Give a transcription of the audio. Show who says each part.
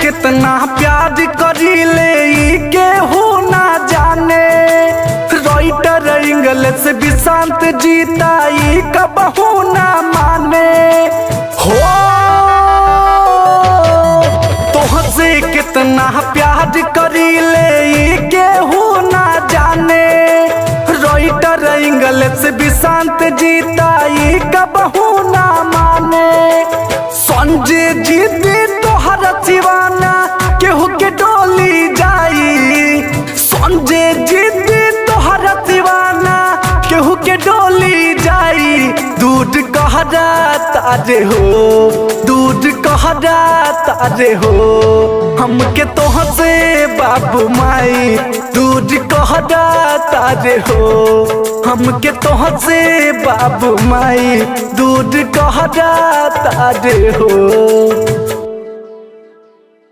Speaker 1: कितना प्यार करीले ई केहू ना जाने। राइटर इंग्लिश विशांत जीता ई कबहू ना माने। हो तोहसे कितना प्यार करीले ई केहू ना जाने। राइटर इंग्लिश विशांत जीता ई कबहू ना माने। संजय जीती तोहर दीवाना केहू के डोली जाई। संजय जीती तोहर दीवाना केहू के डोली जाई। दूध कहरा तारे हो, दूध कहरा तारे हो, हमके तोहसे बाबू माई। दूध कहरा तारे हो, हमके तोहसे बाबू माई। दूध कहरा तारे हो।